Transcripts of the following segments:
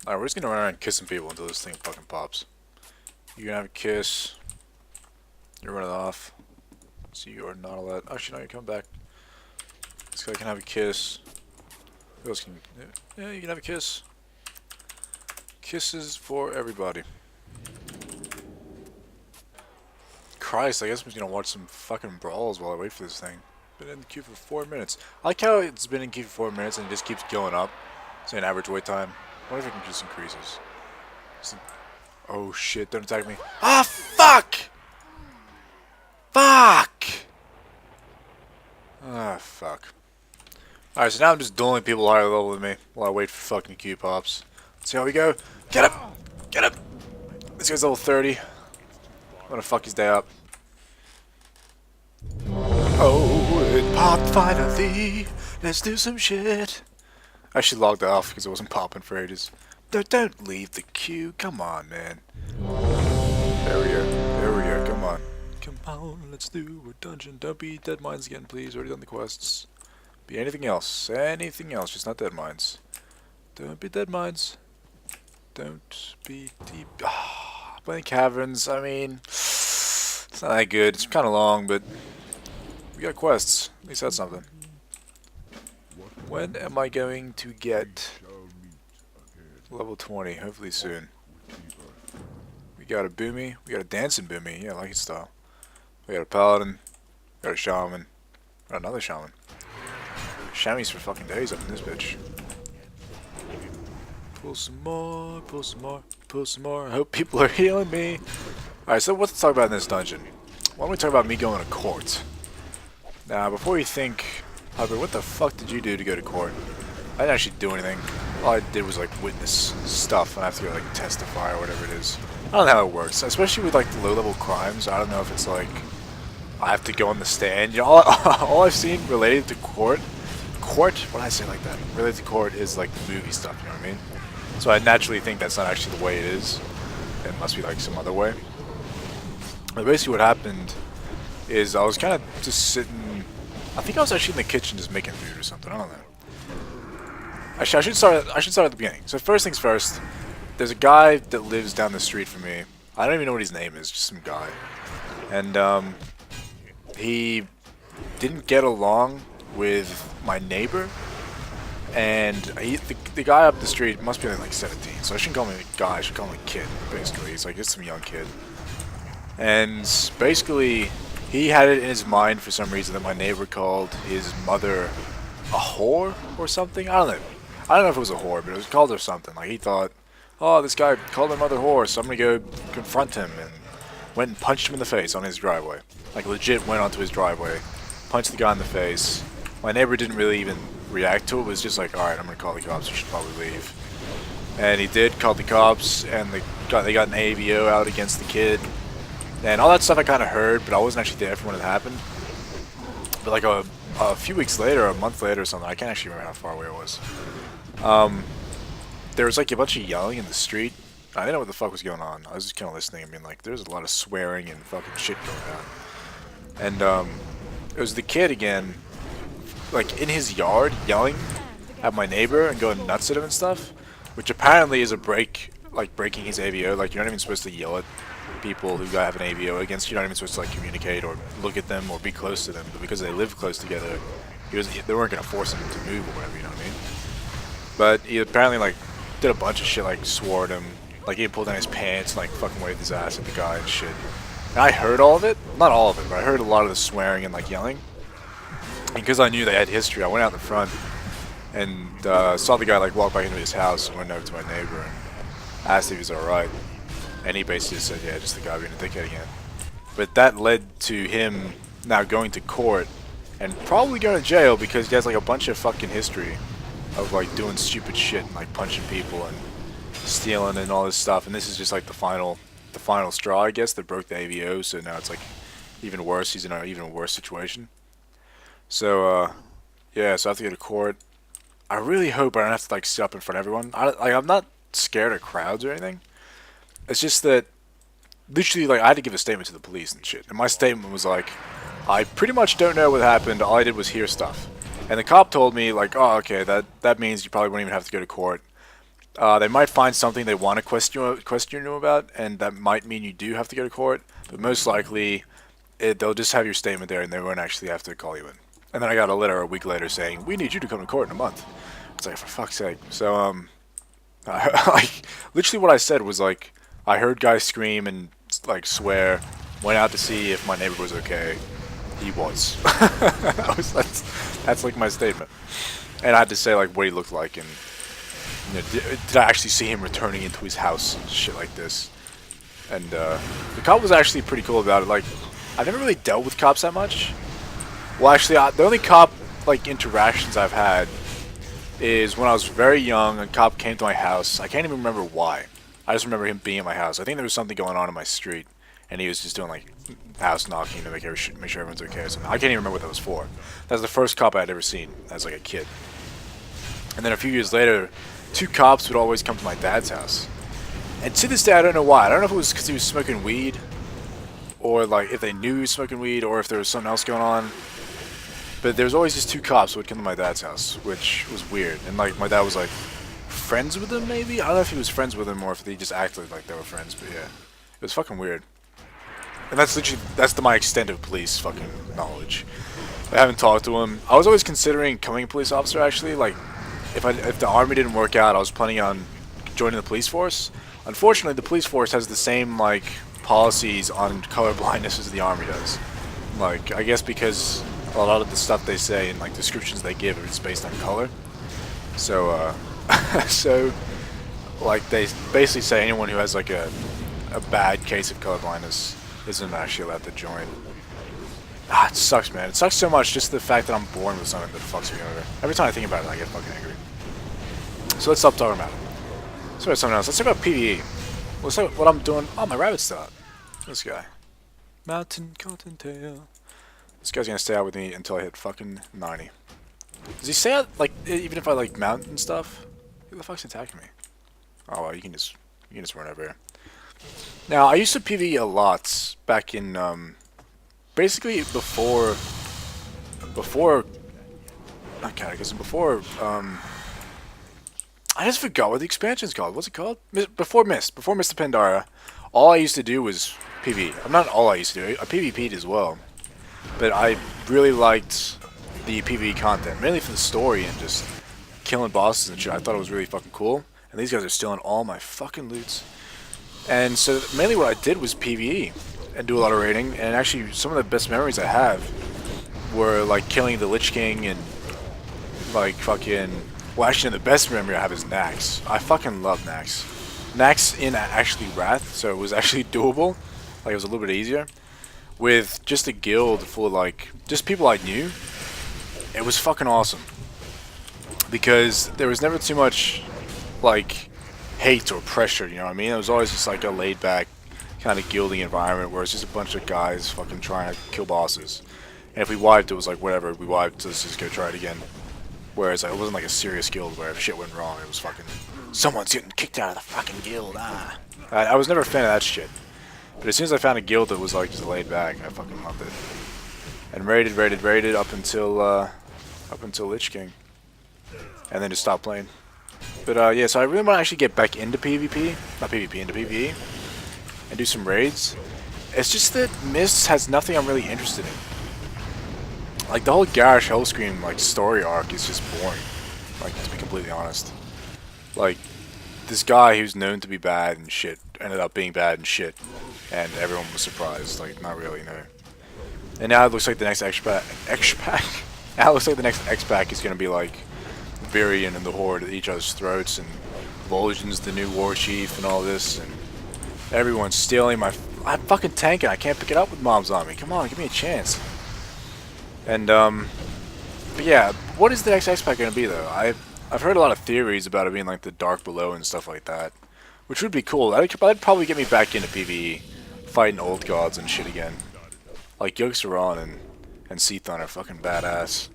Alright, we're just gonna run around kissing people until this thing fucking pops. You can have a kiss. You're running off. So you are not allowed. Actually, no, you're coming back. This guy can have a kiss. Who else can? Yeah, you can have a kiss. Kisses for everybody. Christ, I guess I'm just gonna watch some fucking brawls while I wait for this thing. Been in the queue for 4 minutes. I like how it's been in queue for 4 minutes and it just keeps going up. Say an average wait time. What if it can just increases? Oh shit, don't attack me. Ah, fuck! Fuck! Ah, fuck. Alright, so now I'm just dueling people higher level than me while I wait for fucking queue pops. Let's see how we go. Get him! Get him! This guy's level 30. I'm gonna fuck his day up. Oh, it popped finally. Let's do some shit. I actually logged off because it wasn't popping for ages. Don't leave the queue. Come on, man. There we go. There we go. Come on. Come on, let's do a dungeon. Don't be dead mines again, please. Already done the quests. Be anything else. Anything else, just not dead mines. Don't be dead mines. Don't be deep. Ah, playing caverns, I mean, it's not that good. It's kind of long, but we got quests. At least that's something. When am I going to get level 20? Hopefully soon. We got a boomy. We got a dancing boomy. Yeah, I like his style. We got a paladin. We got a shaman. Got another shaman. Chamois for fucking days up in this bitch. Pull some more, pull some more, pull some more. I hope people are healing me. Alright, so what's to talk about in this dungeon? Why don't we talk about me going to court? Now, before you think, Harper, what the fuck did you do to go to court? I didn't actually do anything. All I did was like witness stuff and I have to go like testify or whatever it is. I don't know how it works, especially with like the low-level crimes. I don't know if it's like I have to go on the stand. You know, all I've seen related to court, what did I say like that? Related to court is like the movie stuff. You know what I mean? So I naturally think that's not actually the way it is. It must be like some other way. But basically, what happened is I was kind of just sitting. I think I was actually in the kitchen just making food or something. I don't know. Actually, I should start at the beginning. So first things first, there's a guy that lives down the street from me. I don't even know what his name is, just some guy. And he didn't get along with my neighbor. And the guy up the street must be only like 17, so I shouldn't call him a guy, I should call him a kid, basically. He's like just some young kid. And basically, he had it in his mind for some reason that my neighbor called his mother a whore or something. I don't know if it was a whore, but it was called her something. Like he thought, oh, this guy called her mother whore, so I'm gonna go confront him, and went and punched him in the face on his driveway. Like legit went onto his driveway, punched the guy in the face. My neighbor didn't really even react to it, was just like, alright, I'm gonna call the cops, you should probably leave. And he did, called the cops, and they got an AVO out against the kid. And all that stuff I kind of heard, but I wasn't actually there for when it happened. But like a few weeks later, a month later or something, I can't actually remember how far away it was. There was like a bunch of yelling in the street. I didn't know what the fuck was going on. I was just kind of listening and being like, there's a lot of swearing and fucking shit going on. And it was the kid again, like in his yard, yelling at my neighbor and going nuts at him and stuff, which apparently is a breaking his AVO. Like you're not even supposed to yell at people who have an AVO against you. You're not even supposed to like communicate or look at them or be close to them. But because they live close together, they weren't gonna force him to move or whatever. You know what I mean? But he apparently like did a bunch of shit, like swore at him, like he pulled down his pants and like fucking waved his ass at the guy and shit. And I heard all of it, not all of it, but I heard a lot of the swearing and like yelling. And because I knew they had history, I went out in the front and saw the guy like walk back into his house and went over to my neighbor and asked if he was alright. And he basically said, yeah, just the guy being a dickhead again. But that led to him now going to court and probably going to jail because he has like a bunch of fucking history of like doing stupid shit and like punching people and stealing and all this stuff. And this is just like the final straw, I guess, that broke the AVO. So now it's like even worse. He's in an even worse situation. So yeah, so I have to go to court. I really hope I don't have to like sit up in front of everyone. I'm not scared of crowds or anything. It's just that literally like I had to give a statement to the police and shit. And my statement was like, I pretty much don't know what happened. All I did was hear stuff. And the cop told me like, oh, okay, that means you probably wouldn't even have to go to court. They might find something they want to question you about, and that might mean you do have to go to court. But most likely, they'll just have your statement there, and they won't actually have to call you in. And then I got a letter a week later saying, "We need you to come to court in a month." It's like, for fuck's sake. So like literally what I said was like, I heard guys scream and like swear. Went out to see if my neighbor was okay. He was. That's like my statement. And I had to say like what he looked like, and you know, did I actually see him returning into his house? Shit like this. And the cop was actually pretty cool about it. Like, I've never really dealt with cops that much. Well, actually, the only cop like interactions I've had is when I was very young. A cop came to my house. I can't even remember why. I just remember him being at my house. I think there was something going on in my street, and he was just doing like house knocking to make sure everyone's okay or something. I can't even remember what that was for. That was the first cop I had ever seen as like a kid. And then a few years later, two cops would always come to my dad's house. And to this day, I don't know why. I don't know if it was because he was smoking weed, or like if they knew he was smoking weed, or if there was something else going on. But there was always just two cops who would come to my dad's house, which was weird. And like my dad was like friends with them, maybe? I don't know if he was friends with them or if they just acted like they were friends, but yeah. It was fucking weird. And that's literally, my extent of police fucking knowledge. I haven't talked to him. I was always considering becoming a police officer, actually. Like, if the army didn't work out, I was planning on joining the police force. Unfortunately, the police force has the same, like, policies on color blindness as the army does. Like, I guess because a lot of the stuff they say and, like, descriptions they give is based on color. So, so, like, they basically say anyone who has, like, a bad case of color blindness isn't actually allowed to join. Ah, it sucks, man. It sucks so much, just the fact that I'm born with something that fucks me over. Every time I think about it, I get fucking angry. So let's stop talking about it. Let's talk about something else. Let's talk about PvE. Let's talk about what I'm doing. Oh, my rabbit's still out. This guy. Mountain Cottontail. This guy's gonna stay out with me until I hit fucking 90. Does he stay out, like, even if I, like, mount and stuff? Who the fuck's attacking me? Oh, well, you can just run over here. Now, I used to PvE a lot back in, basically before, not Catechism, before, I just forgot what the expansion's called. What's it called? Before Mist of Pandaria, all I used to do was PvE. Not all I used to do, I PvP'd as well. But I really liked the PvE content, mainly for the story and just killing bosses and shit. I thought it was really fucking cool. And these guys are stealing all my fucking loots. And so mainly what I did was PvE and do a lot of raiding. And actually some of the best memories I have were like killing the Lich King and like fucking... Well, actually the best memory I have is Nax. I fucking love Nax. Nax in actually Wrath, so it was actually doable. Like it was a little bit easier. With just a guild full of like, just people I knew. It was fucking awesome. Because there was never too much like hate or pressure, you know what I mean? It was always just like a laid back kind of guilding environment where it's just a bunch of guys fucking trying to kill bosses. And if we wiped, it was like whatever, we wiped, let's just go try it again. Whereas like, it wasn't like a serious guild where if shit went wrong, it was fucking, someone's getting kicked out of the fucking guild, ah. I was never a fan of that shit. But as soon as I found a guild that was like just laid back, I fucking loved it. And raided up until Lich King. And then just stopped playing. But yeah, so I really want to actually get back into PvP, not PvP, into PvE, and do some raids. It's just that Mist has nothing I'm really interested in. Like the whole Garish Hellscream like story arc is just boring. Like to be completely honest. Like this guy who's known to be bad and shit ended up being bad and shit, and everyone was surprised. Like not really, no. And now it looks like the next X-Pack. Now it looks like the next X-Pack is gonna be like Virion and the Horde at each other's throats, and Vol'jin's the new war chief and all this, and everyone's stealing my... I'm fucking tanking, I can't pick it up with mobs on me. Come on, give me a chance. And, but yeah, what is the next X-Pack gonna be, though? I've heard a lot of theories about it being like the Dark Below and stuff like that, which would be cool. That'd probably get me back into PvE, fighting old gods and shit again. Like Yogg-Saron and Seathon are fucking badass.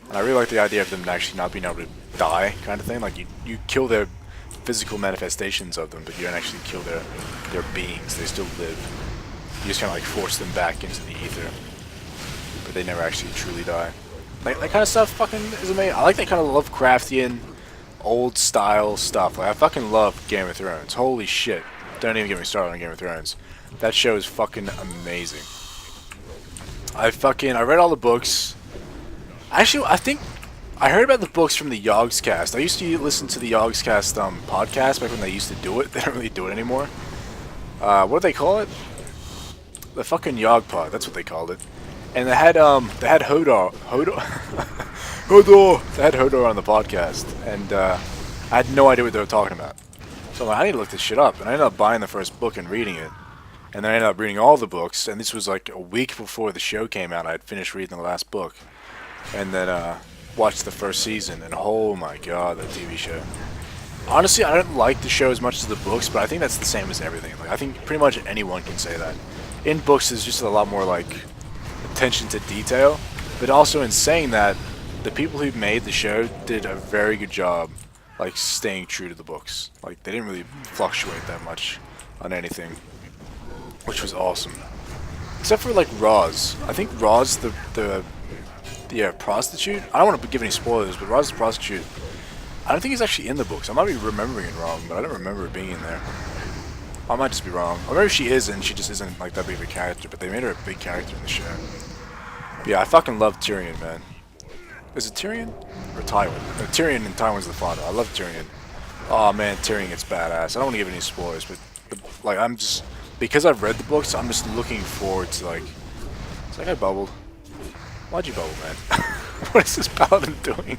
And I really like the idea of them actually not being able to die, kind of thing. Like you kill their physical manifestations of them, but you don't actually kill their beings. They still live. You just kind of like force them back into the ether, but they never actually truly die. Like that kind of stuff fucking is amazing. I like that kind of Lovecraftian, old style stuff. Like I fucking love Game of Thrones. Holy shit! Don't even get me started on Game of Thrones. That show is fucking amazing. I read all the books. Actually, I think I heard about the books from the Yogscast. I used to listen to the Yogscast podcast back when they used to do it. They don't really do it anymore. What do they call it? The fucking Yogpod. That's what they called it. And they had Hodor. Hodor. They had Hodor on the podcast, and I had no idea what they were talking about. So I'm like, I need to look this shit up, and I ended up buying the first book and reading it. And then I ended up reading all the books, and this was like a week before the show came out. I had finished reading the last book, and then watched the first season, and oh my god, that TV show. Honestly, I don't like the show as much as the books, but I think that's the same as everything. Like I think pretty much anyone can say that. In books, there's just a lot more like attention to detail, but also in saying that, the people who made the show did a very good job, like staying true to the books. Like they didn't really fluctuate that much on anything, which was awesome. Except for like Roz. I think Roz, the prostitute. I don't want to give any spoilers, but Roz the prostitute. I don't think he's actually in the books. I might be remembering it wrong, but I don't remember it being in there. I might just be wrong. Or maybe she is, and she just isn't like that big of a character. But they made her a big character in the show. But yeah, I fucking love Tyrion, man. Is it Tyrion or Tywin? No, Tyrion and Tywin's the father. I love Tyrion. Oh man, Tyrion gets badass. I don't want to give any spoilers, but like I'm just because I've read the books, I'm just looking forward to like. Is that guy bubbled? Why'd you bubble, man? What is this paladin doing?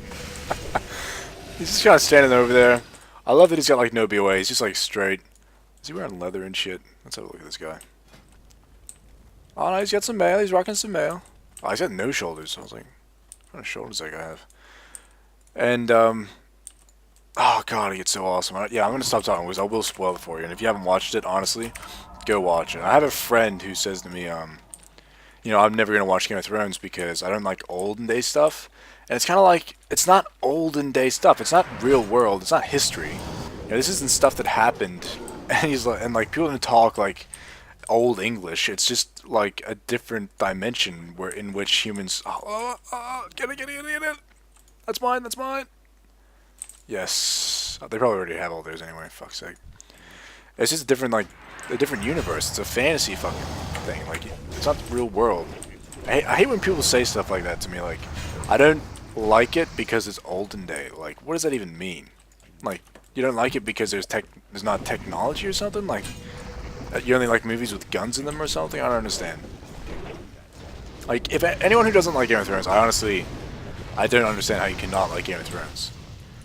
He's just kind of standing over there. I love that he's got like no BOA. He's just like straight. Is he wearing leather and shit? Let's have a look at this guy. Oh no, he's got some mail. He's rocking some mail. Oh, he's got no shoulders. I was like, what kind of shoulders does that guy have? And oh god, he gets so awesome. Yeah, I'm gonna stop talking because I will spoil it for you. And if you haven't watched it, honestly, go watch it. I have a friend who says to me, you know, I'm never gonna watch Game of Thrones because I don't like olden day stuff. And it's kind of like, it's not olden day stuff. It's not real world. It's not history. You know, this isn't stuff that happened. And he's like, and like people don't talk like old English. It's just like a different dimension where in which humans. Get it. That's mine. That's mine. Yes, they probably already have all theirs anyway. Fuck's sake. It's just a different a different universe. It's a fantasy fucking thing. Like it's not the real world. I hate when people say stuff like that to me. Like I don't like it because it's olden day. Like what does that even mean? Like you don't like it because there's not technology or something? Like you only like movies with guns in them or something? I don't understand. Like if anyone who doesn't like Game of Thrones, I don't understand how you cannot like Game of Thrones.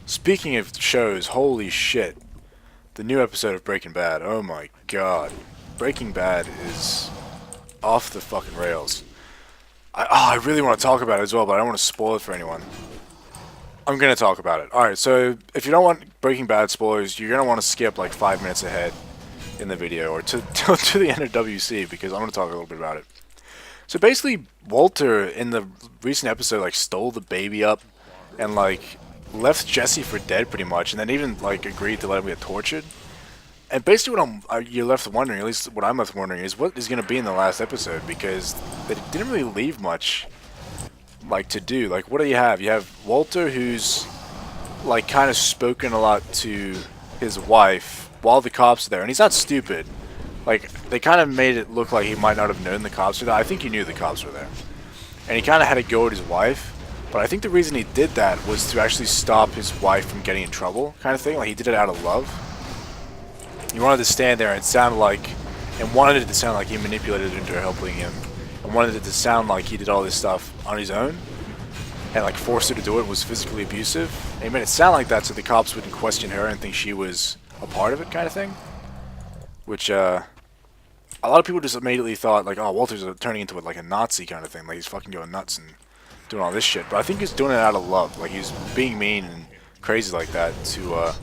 Speaking of shows, holy shit. The new episode of Breaking Bad, oh my god. Breaking Bad is off the fucking rails. I really want to talk about it as well, but I don't want to spoil it for anyone. I'm going to talk about it. Alright, so if you don't want Breaking Bad spoilers, you're going to want to skip like 5 minutes ahead in the video, or to the end of WC, because I'm going to talk a little bit about it. So basically, Walter, in the recent episode, like, stole the baby up, and like, left Jesse for dead pretty much, and then even like, agreed to let him get tortured. And basically what you're left wondering, at least what I'm left wondering, is what is going to be in the last episode, because they didn't really leave much like to do. Like what do you have? You have Walter, who's like kind of spoken a lot to his wife while the cops are there, and he's not stupid. Like they kind of made it look like he might not have known the cops were there. I think he knew the cops were there, and he kind of had to go at his wife. But I think the reason he did that was to actually stop his wife from getting in trouble, kind of thing. Like he did it out of love. He wanted to stand there and sound like, and wanted it to sound like he manipulated her into helping him, and wanted it to sound like he did all this stuff on his own, and like forced her to do it, was physically abusive. And he made it sound like that so the cops wouldn't question her and think she was a part of it, kind of thing. Which a lot of people just immediately thought like, oh, Walter's turning into like a Nazi kind of thing, like he's fucking going nuts and doing all this shit. But I think he's doing it out of love. Like he's being mean and crazy like that to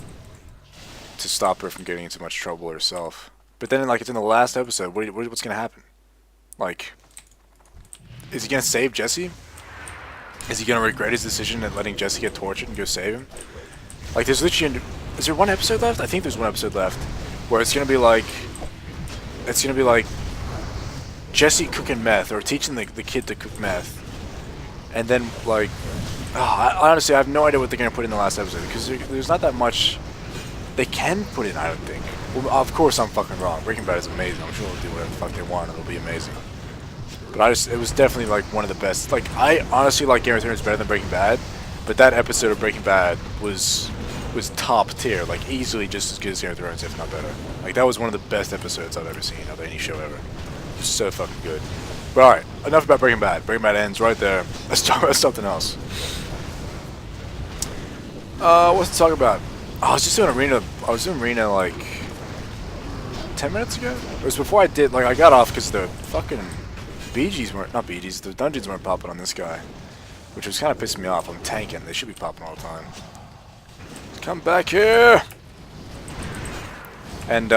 stop her from getting into much trouble herself. But then like it's in the last episode, what's gonna happen? Like, is he gonna save Jesse? Is he gonna regret his decision at letting Jesse get tortured and go save him? Like there's literally, is there one episode left? I think there's one episode left where it's gonna be like Jesse cooking meth, or teaching the kid to cook meth. And then, like, Honestly, I have no idea what they're gonna put in the last episode because there's not that much they can put in. I don't think. Well, of course, I'm fucking wrong. Breaking Bad is amazing. I'm sure they'll do whatever the fuck they want, and it'll be amazing. But it was definitely like one of the best. Like, I honestly like Game of Thrones better than Breaking Bad, but that episode of Breaking Bad was top tier, like easily just as good as Game of Thrones, if not better. Like, that was one of the best episodes I've ever seen of any show ever. It was so fucking good. But alright, enough about Breaking Bad. Breaking Bad ends right there. Let's talk about something else. What's to talk about? I was just doing arena. I was doing arena like 10 minutes ago. It was before I did. Like, I got off because the fucking BGs weren't, not BGs. The dungeons weren't popping on this guy, which was kind of pissing me off. I'm tanking. They should be popping all the time. Come back here. And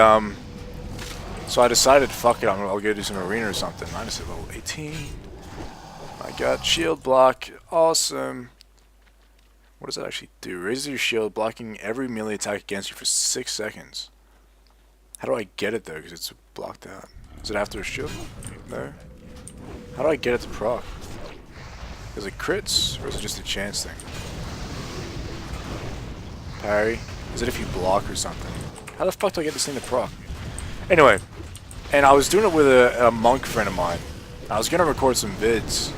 so I decided, fuck it. I'll go do some arena or something. Minus at level 18. I got shield block. Awesome. What does that actually do? Raises your shield, blocking every melee attack against you for 6 seconds. How do I get it though? Because it's blocked out. Is it after a shield? No. How do I get it to proc? Is it crits or is it just a chance thing? Parry? Is it if you block or something? How the fuck do I get this thing to proc? Anyway, and I was doing it with a monk friend of mine. I was gonna record some vids,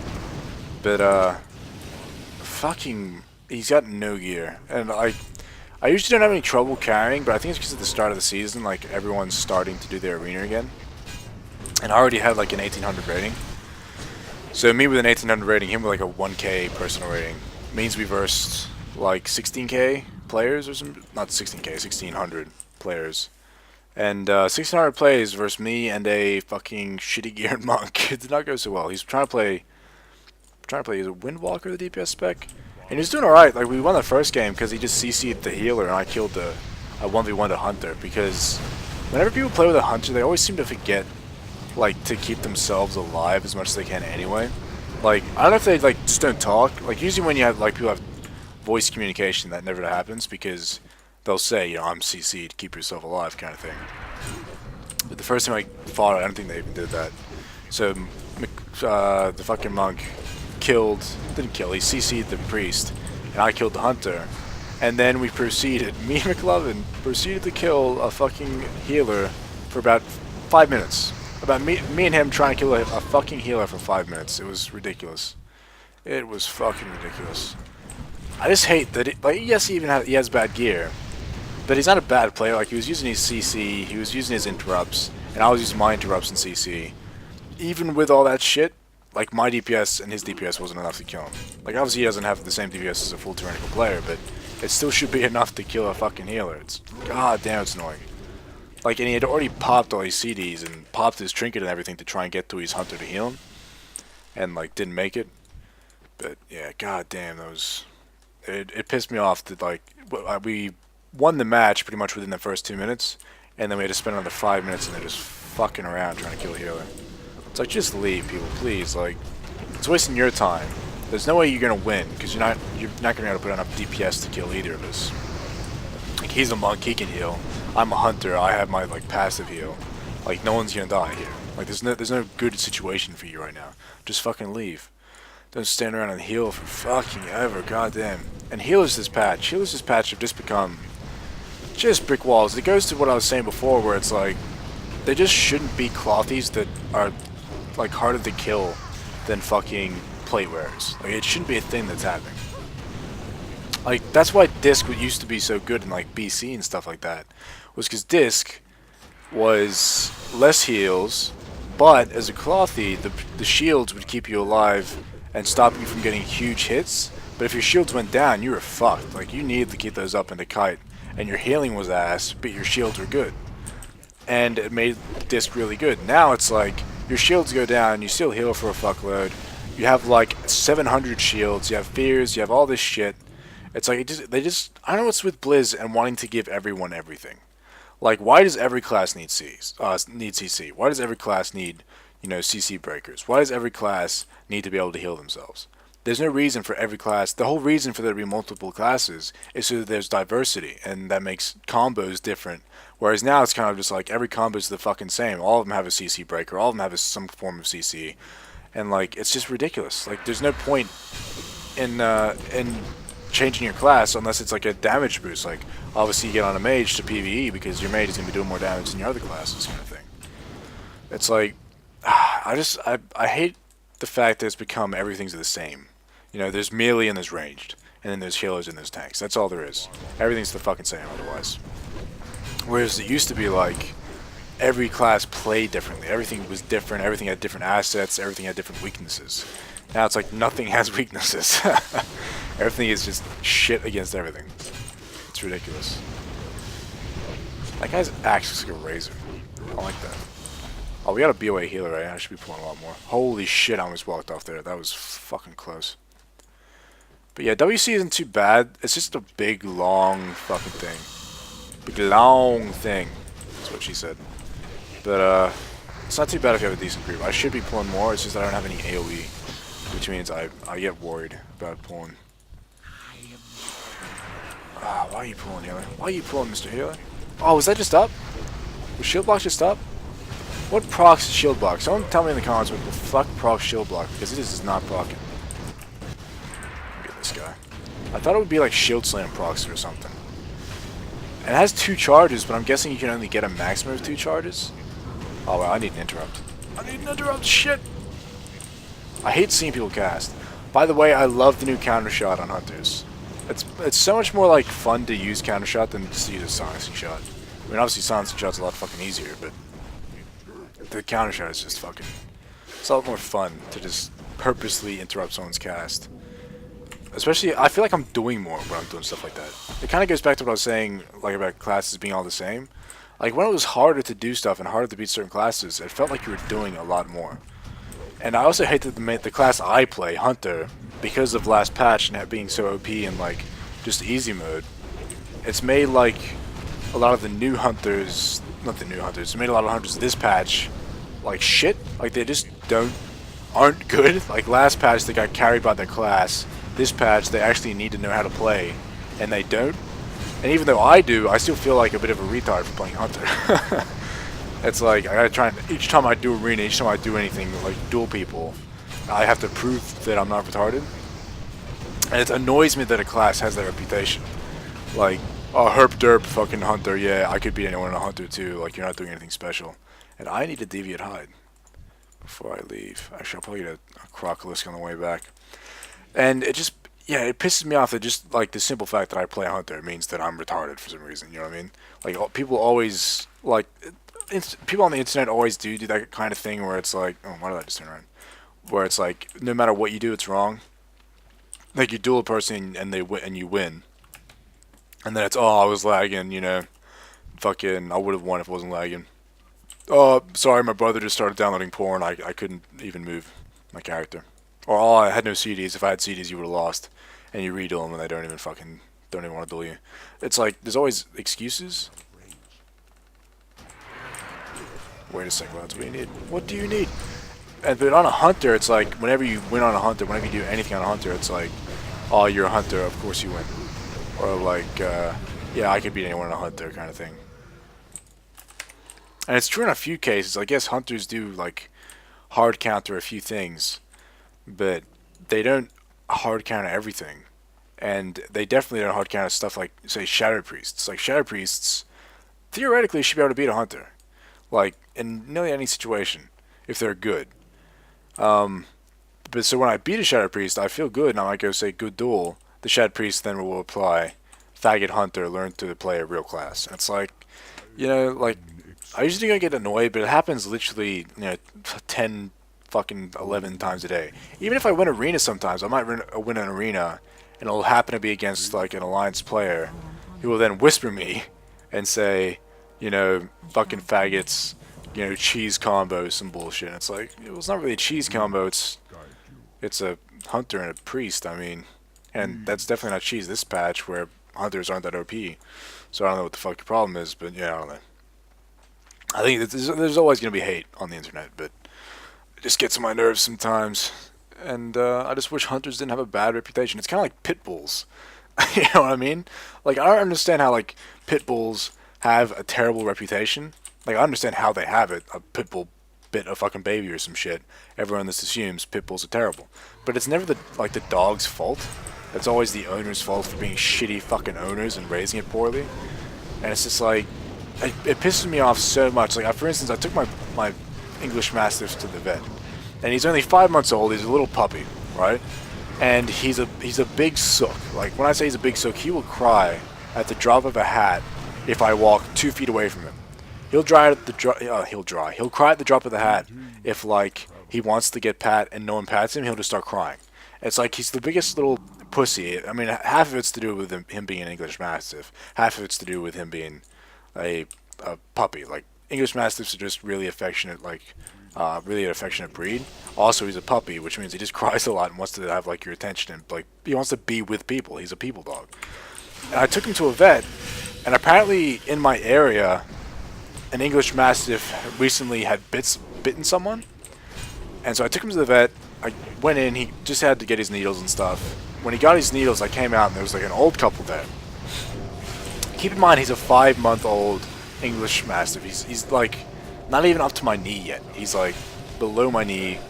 but fucking. He's got no gear, and I usually don't have any trouble carrying, but I think it's because at the start of the season, like, everyone's starting to do their arena again, and I already had like an 1800 rating. So me with an 1800 rating, him with like a 1k personal rating, means we versed like 16k players or some, not 16k, 1600 players, and 1600 plays versus me and a fucking shitty geared monk. It did not go so well. He's trying to play is a Windwalker, the DPS spec. And he was doing alright. Like, we won the first game because he just CC'd the healer and I killed a 1v1 the hunter. Because whenever people play with a hunter, they always seem to forget, like, to keep themselves alive as much as they can anyway. Like, I don't know if they, like, just don't talk. Like, usually when you have, like, people have voice communication, that never happens because they'll say, you know, I'm CC'd, keep yourself alive kind of thing. But the first time I fought, I don't think they even did that. So, the fucking monk didn't kill, he CC'd the priest, and I killed the hunter. And then we proceeded, me and McLovin proceeded to kill a fucking healer for about 5 minutes. About me and him trying to kill a fucking healer for 5 minutes. It was ridiculous. It was fucking ridiculous. I just hate that, like, yes, he has bad gear, but he's not a bad player. Like, he was using his CC, he was using his interrupts, and I was using my interrupts and CC. Even with all that shit, like, my DPS and his DPS wasn't enough to kill him. Like, obviously he doesn't have the same DPS as a full tyrannical player, but it still should be enough to kill a fucking healer. It's, god damn, it's annoying. Like, and he had already popped all his CDs and popped his trinket and everything to try and get to his hunter to heal him. And, like, didn't make it. But, yeah, god damn, that was... It pissed me off that, like, we won the match pretty much within the first 2 minutes, and then we had to spend another 5 minutes and they're just fucking around trying to kill a healer. It's like, just leave, people, please. Like, it's wasting your time. There's no way you're gonna win because you're not gonna be able to put enough DPS to kill either of us. Like, he's a monk, he can heal. I'm a hunter, I have my, like, passive heal. Like, no one's gonna die here. Like, there's no good situation for you right now. Just fucking leave. Don't stand around and heal for fucking ever, goddamn. And healers this patch have just become just brick walls. It goes to what I was saying before, where it's like they just shouldn't be clothies that are, like, harder to kill than fucking plate wearers. Like, it shouldn't be a thing that's happening. Like, that's why Disc used to be so good in, like, BC and stuff like that. Was because Disc was less heals, but as a clothy, the shields would keep you alive and stop you from getting huge hits. But if your shields went down, you were fucked. Like, you needed to keep those up in the kite. And your healing was ass, but your shields were good. And it made Disc really good. Now it's like, your shields go down, you still heal for a fuckload. You have like 700 shields, you have fears, you have all this shit. It's like, they just, I don't know what's with Blizz and wanting to give everyone everything. Like, why does every class need CC? Why does every class need, you know, CC breakers? Why does every class need to be able to heal themselves? There's no reason for every class. The whole reason for there to be multiple classes is so that there's diversity, and that makes combos different. Whereas now it's kind of just like every combo is the fucking same. All of them have a CC breaker. All of them have some form of CC. And, like, it's just ridiculous. Like, there's no point in changing your class unless it's like a damage boost. Like obviously you get on a mage to PvE because your mage is gonna be doing more damage than your other classes, kind of thing. It's like I hate the fact that it's become everything's the same. You know, there's melee and there's ranged, and then there's healers and there's tanks. That's all there is. Everything's the fucking same otherwise. Whereas it used to be like every class played differently. Everything was different. Everything had different assets. Everything had different weaknesses. Now it's like nothing has weaknesses. Everything is just shit against everything. It's ridiculous. That guy's axe looks like a razor. I like that. Oh, we got a BOA healer, right? I should be pulling a lot more. Holy shit, I almost walked off there. That was fucking close. But yeah, WC isn't too bad. It's just a big, long fucking thing. Big, long thing. That's what she said. But, it's not too bad if you have a decent creep. I should be pulling more. It's just that I don't have any AoE. Which means I get worried about pulling. Why are you pulling, healer? Why are you pulling, Mr. Healer? Oh, was that just up? Was shield block just up? What procs is shield block? Someone tell me in the comments what the fuck procs shield block, because it is not procking. Look at this guy. I thought it would be like shield slam procs or something. And it has 2 charges, but I'm guessing you can only get a maximum of 2 charges. Oh well, I need an interrupt. I need an interrupt, shit! I hate seeing people cast. By the way, I love the new counter shot on hunters. It's so much more like fun to use counter shot than just to use a silencing shot. I mean, obviously silencing shot's a lot fucking easier, but the counter shot is just fucking. It's a lot more fun to just purposely interrupt someone's cast. Especially, I feel like I'm doing more when I'm doing stuff like that. It kind of goes back to what I was saying, like about classes being all the same. Like when it was harder to do stuff and harder to beat certain classes, it felt like you were doing a lot more. And I also hate that the class I play, Hunter, because of last patch and it being so OP and like just easy mode, it's made like a lot of the new hunters, not the new hunters, it made a lot of hunters this patch like shit. Like they just aren't good. Like last patch they got carried by their class. This patch they actually need to know how to play, and they don't. And even though I do, I still feel like a bit of a retard for playing Hunter. It's like, I gotta try and, each time I do arena, each time I do anything, like duel people, I have to prove that I'm not retarded. And it annoys me that a class has that reputation. Like, oh, herp derp fucking Hunter, yeah, I could beat anyone in a Hunter too, like you're not doing anything special. And I need a Deviate Hide before I leave. Actually, I'll probably get a Crocolisk on the way back. And it just, yeah, it pisses me off that just, like, the simple fact that I play Hunter means that I'm retarded for some reason, you know what I mean? Like, people always, like, people on the internet always do that kind of thing where it's like, oh, why did I just turn around? Where it's like, no matter what you do, it's wrong. Like, you duel a person and you win. And then it's, oh, I was lagging, you know. Fucking, I would have won if I wasn't lagging. Oh, sorry, my brother just started downloading porn. I couldn't even move my character. Or, oh, I had no CDs. If I had CDs, you would have lost. And you reduel them and they don't even want to duel you. It's like, there's always excuses. Wait a second, that's what you need. What do you need? But on a Hunter, it's like, whenever you win on a Hunter, whenever you do anything on a Hunter, it's like, oh, you're a Hunter, of course you win. Or like, yeah, I could beat anyone on a Hunter kind of thing. And it's true in a few cases. I guess Hunters do, like, hard counter a few things, but they don't hard counter everything. And they definitely don't hard counter stuff like, say, Shadow Priests. Like, Shadow Priests, theoretically, should be able to beat a Hunter. Like, in nearly any situation, if they're good. But so when I beat a Shadow Priest, I feel good, and I might go say, good duel. The Shadow Priest then will apply, Faggot Hunter, learn to play a real class. And it's like, you know, like, I usually gonna get annoyed, but it happens literally, you know, 10, fucking 11 times a day. Even if I win arena sometimes, I might win an arena, and it'll happen to be against, like, an alliance player, who will then whisper me, and say, you know, fucking faggots, you know, cheese combo, some bullshit. And it's like, well, it's not really a cheese combo, it's a Hunter and a Priest, I mean. And that's definitely not cheese this patch, where Hunters aren't that OP. So I don't know what the fuck your problem is, but yeah, I don't know. I think there's always going to be hate on the internet, but it just gets on my nerves sometimes. And I just wish Hunters didn't have a bad reputation. It's kind of like pit bulls. You know what I mean? Like, I don't understand how, like, pit bulls have a terrible reputation. Like, I understand how they have it. A pit bull bit a fucking baby or some shit, everyone just assumes pit bulls are terrible. But it's never the dog's fault. It's always the owner's fault for being shitty fucking owners and raising it poorly. And it's just like, it pisses me off so much. Like, for instance, I took my English Mastiff to the vet, and he's only 5 months old. He's a little puppy, right? And he's a big sook. Like, when I say he's a big sook, he will cry at the drop of a hat if I walk 2 feet away from him. He'll cry at the drop of the hat if, like, he wants to get pat and no one pats him. He'll just start crying. It's like he's the biggest little pussy. I mean, half of it's to do with him being an English Mastiff. Half of it's to do with him being a puppy. Like, English Mastiffs are just really affectionate, like, really an affectionate breed. Also, he's a puppy, which means he just cries a lot and wants to have, like, your attention, and, like, he wants to be with people. He's a people dog. And I took him to a vet, and apparently in my area, an English Mastiff recently had bitten someone. And so I took him to the vet. I went in. He just had to get his needles and stuff. When he got his needles, I came out, and there was, like, an old couple there. Keep in mind, he's a 5-month-old English Mastiff. He's like not even up to my knee yet. He's like below my knee,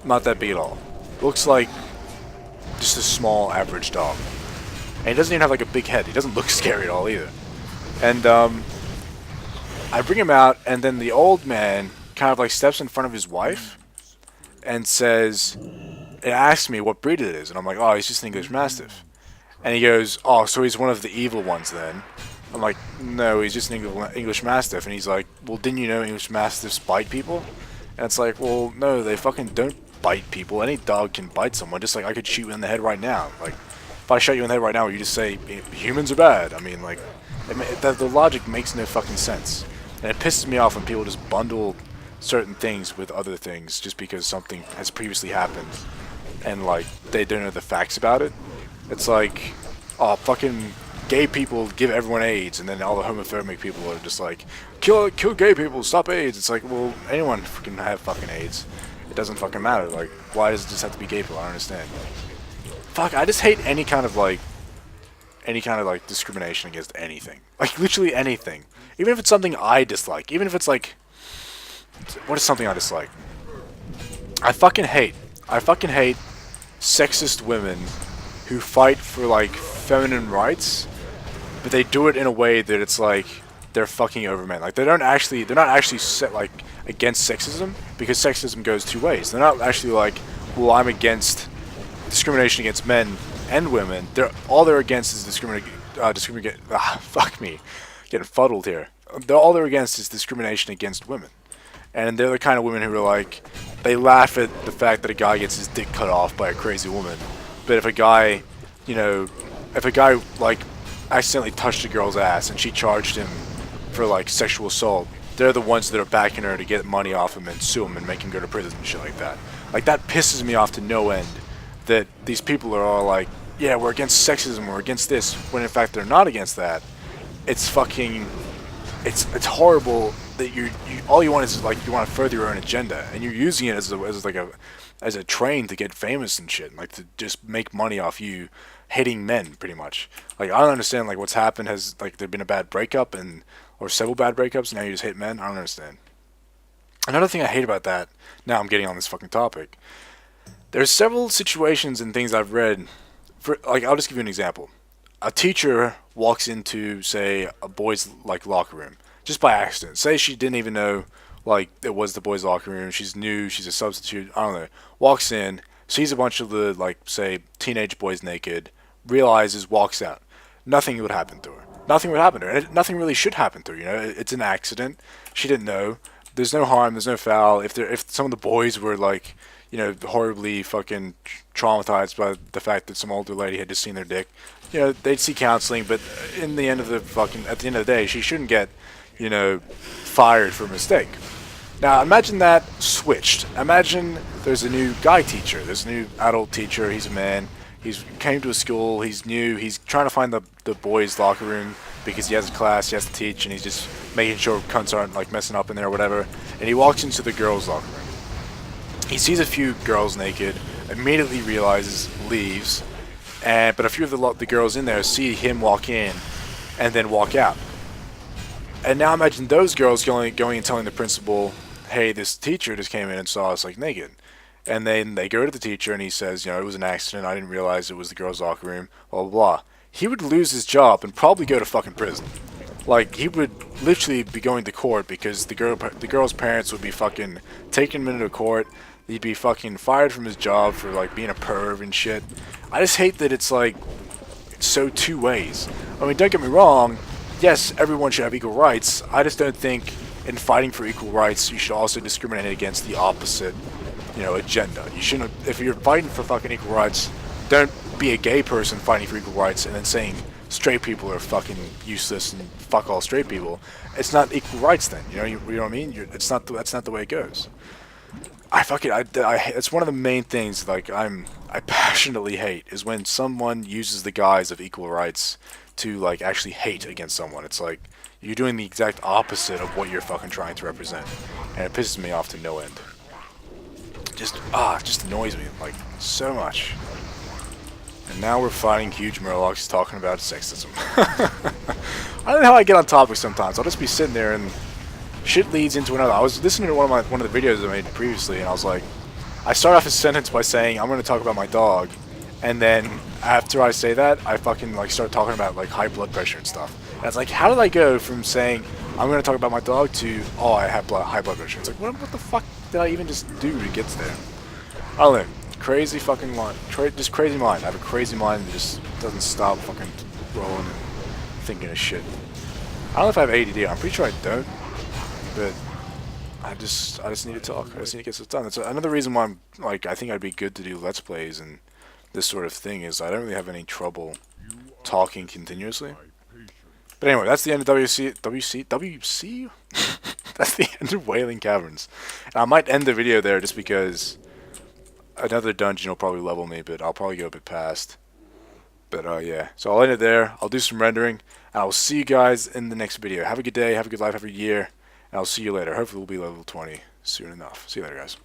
not that big at all. Looks like just a small average dog. And he doesn't even have like a big head. He doesn't look scary at all either. And I bring him out, and then the old man kind of like steps in front of his wife and says, and asks me what breed it is, and I'm like, oh, he's just an English Mastiff. And he goes, oh, so he's one of the evil ones then. I'm like, no, he's just an English Mastiff. And he's like, well, didn't you know English Mastiffs bite people? And it's like, well, no, they fucking don't bite people. Any dog can bite someone, just like I could shoot you in the head right now. Like, if I shot you in the head right now, you just say, humans are bad. I mean, like, the logic makes no fucking sense. And it pisses me off when people just bundle certain things with other things just because something has previously happened and, like, they don't know the facts about it. It's like, oh, fucking gay people give everyone AIDS, and then all the homophobic people are just like, kill gay people, stop AIDS. It's like, well, anyone can have fucking AIDS. It doesn't fucking matter. Like, why does it just have to be gay people? I don't understand. Fuck, I just hate any kind of discrimination against anything. Like, literally anything. Even if it's something I dislike. Even if it's like, what is something I dislike? I fucking hate sexist women who fight for, like, feminine rights, but they do it in a way that it's like they're fucking over men. Like, they're not actually set, like, against sexism, because sexism goes two ways. They're not actually like, well, I'm against discrimination against men and women. All they're against is fuck me, getting fuddled here. All they're against is discrimination against women. And they're the kind of women who are like, they laugh at the fact that a guy gets his dick cut off by a crazy woman. But if a guy, like, accidentally touched a girl's ass and she charged him for, like, sexual assault, they're the ones that are backing her to get money off him and sue him and make him go to prison and shit like that. Like, that pisses me off to no end, that these people are all like, yeah, we're against sexism, we're against this, when in fact they're not against that. It's fucking, it's horrible that you all you want is, like, you want to further your own agenda, and you're using it as a train to get famous and shit, like, to just make money off you hating men, pretty much. Like, I don't understand, like, what's happened. Has, like, there been a bad breakup or several bad breakups, and now you just hate men? I don't understand. Another thing I hate about that, now I'm getting on this fucking topic, there's several situations and things I've read, like, I'll just give you an example. A teacher walks into, say, a boys' like locker room, just by accident. Say she didn't even know, like, it was the boys' locker room. She's new. She's a substitute. I don't know. Walks in, sees a bunch of the, like, say, teenage boys naked, realizes, walks out. Nothing would happen to her. Nothing would happen to her. And nothing really should happen to her, you know? It's an accident. She didn't know. There's no harm. There's no foul. If some of the boys were, like, you know, horribly fucking traumatized by the fact that some older lady had just seen their dick, you know, they'd see counseling, but at the end of the day, she shouldn't get, you know, fired for a mistake. Now, imagine that switched. Imagine there's a new guy teacher. There's a new adult teacher. He's a man. He's came to a school. He's new. He's trying to find the boys' locker room because he has a class. He has to teach, and he's just making sure cunts aren't, like, messing up in there or whatever. And he walks into the girls' locker room. He sees a few girls naked, immediately realizes, leaves, but a few of the girls in there see him walk in and then walk out. And now imagine those girls going and telling the principal hey, this teacher just came in and saw us like naked. And then they go to the teacher and he says, it was an accident. I didn't realize it was the girls' locker room. Blah blah blah. He would lose his job and probably go to fucking prison. Like he would literally be going to court because the girl's parents would be fucking taking him into court. He'd be fucking fired from his job for like being a perv and shit. I just hate that it's like so two ways. I mean, don't get me wrong. Yes, everyone should have equal rights. I just don't think in fighting for equal rights you should also discriminate against the opposite, agenda. You shouldn't. If you're fighting for fucking equal rights, don't be a gay person fighting for equal rights and then saying straight people are fucking useless and fuck all straight people. It's not equal rights then. You know what I mean? That's not the way it goes. It's one of the main things like I passionately hate is when someone uses the guise of equal rights to like actually hate against someone. It's like you're doing the exact opposite of what you're fucking trying to represent, and it pisses me off to no end. It just annoys me like so much. And now we're fighting huge Murlocs talking about sexism. I don't know how I get on topic sometimes. I'll just be sitting there and shit leads into another. I was listening to one of the videos I made previously, and I was like, I start off a sentence by saying I'm going to talk about my dog, and then after I say that, I fucking like start talking about like high blood pressure and stuff. And it's like, how did I go from saying I'm going to talk about my dog to I have high blood pressure? It's like, what the fuck did I even just do to get there? I don't know. Crazy fucking mind. Just crazy mind. I have a crazy mind that just doesn't stop fucking rolling and thinking of shit. I don't know if I have ADD. I'm pretty sure I don't. But I just need to talk. I just need to get stuff done. That's another reason why I think I'd be good to do Let's Plays and this sort of thing is I don't really have any trouble talking continuously. But anyway, that's the end of WC? That's the end of Wailing Caverns. And I might end the video there just because another dungeon will probably level me, but I'll probably go a bit past. But yeah, so I'll end it there. I'll do some rendering, and I'll see you guys in the next video. Have a good day, have a good life, have a year, and I'll see you later. Hopefully we'll be level 20 soon enough. See you later, guys.